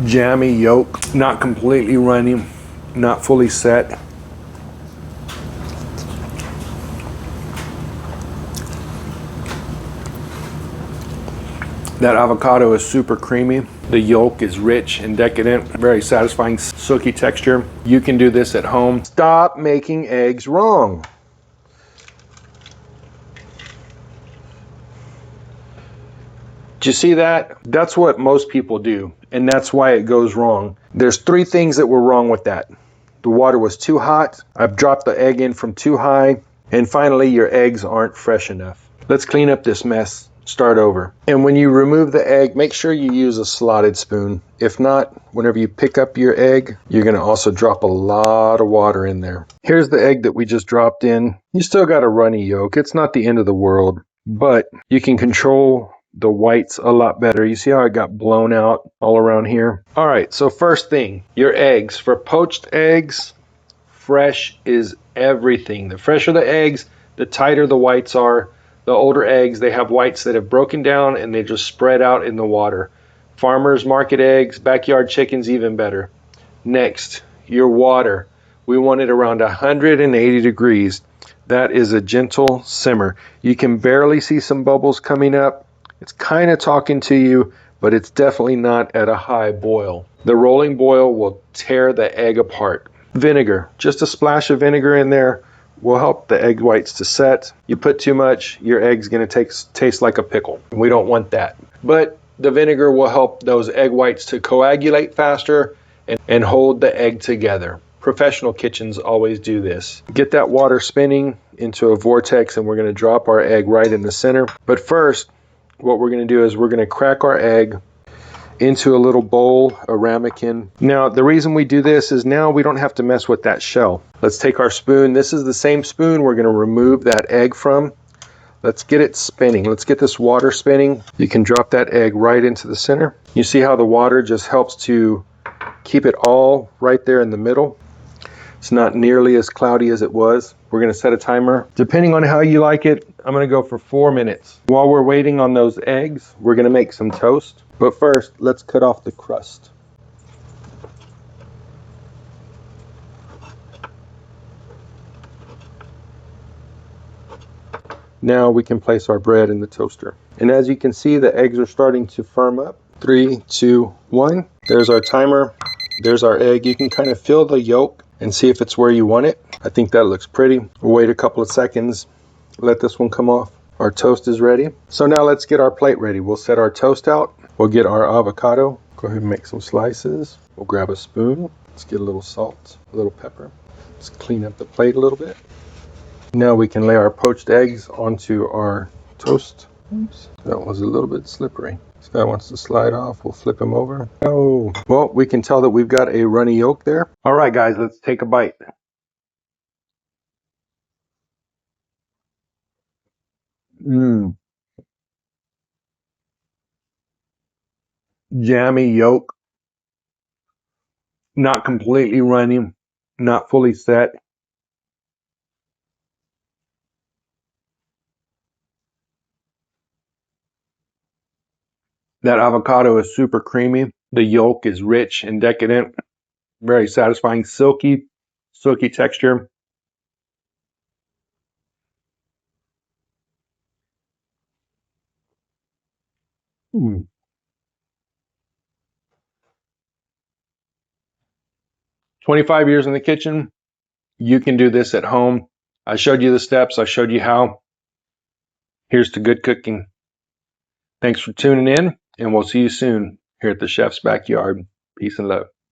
jammy yolk, not completely runny, not fully set. That avocado is super creamy. The yolk is rich and decadent, very satisfying, silky texture. You can do this at home. Stop making eggs wrong. Do you see that? That's what most people do, and that's why it goes wrong. There's 3 things that were wrong with that. The water was too hot, I've dropped the egg in from too high, and finally your eggs aren't fresh enough. Let's clean up this mess. Start over. And when you remove the egg, make sure you use a slotted spoon. If not, whenever you pick up your egg, you're going to also drop a lot of water in there. Here's the egg that we just dropped in. You still got a runny yolk. It's not the end of the world, but you can control the whites a lot better. You see how it got blown out all around here? All right, so first thing, your eggs. For poached eggs, fresh is everything. The fresher the eggs, the tighter the whites are. The older eggs, they have whites that have broken down and they just spread out in the water. Farmers market eggs, backyard chickens, even better. Next, your water. We want it around 180 degrees. That is a gentle simmer. You can barely see some bubbles coming up. It's kind of talking to you, but it's definitely not at a high boil. The rolling boil will tear the egg apart. Vinegar, just a splash of vinegar in there will help the egg whites to set. You put too much, your egg's going to taste like a pickle. We don't want that. But the vinegar will help those egg whites to coagulate faster and hold the egg together. Professional kitchens always do this. Get that water spinning into a vortex and we're going to drop our egg right in the center. But first, what we're going to do is we're going to crack our egg into a little bowl, a ramekin. Now, the reason we do this is now we don't have to mess with that shell. Let's take our spoon. This is the same spoon we're going to remove that egg from. Let's get it spinning. Let's get this water spinning. You can drop that egg right into the center. You see how the water just helps to keep it all right there in the middle. It's not nearly as cloudy as it was. We're going to set a timer. Depending on how you like it, I'm going to go for 4 minutes. While we're waiting on those eggs, we're going to make some toast. But first, let's cut off the crust. Now we can place our bread in the toaster. And as you can see, the eggs are starting to firm up. 3, 2, 1. There's our timer. There's our egg. You can kind of feel the yolk and see if it's where you want it. I think that looks pretty. We'll wait a couple of seconds. Let this one come off. Our toast is ready. So now let's get our plate ready. We'll set our toast out. We'll get our avocado. Go ahead and make some slices. We'll grab a spoon. Let's get a little salt, a little pepper. Let's clean up the plate a little bit. Now we can lay our poached eggs onto our toast. Oops, that was a little bit slippery. This guy wants to slide off. We'll flip him over. Oh, well, we can tell that we've got a runny yolk there. All right, guys, let's take a bite. Jammy yolk, not completely runny, not fully set. That avocado is super creamy. The yolk is rich and decadent, very satisfying, silky texture. 25 years in the kitchen, you can do this at home. I showed you the steps. I showed you how. Here's to good cooking. Thanks for tuning in, and we'll see you soon here at the Chef's Backyard. Peace and love.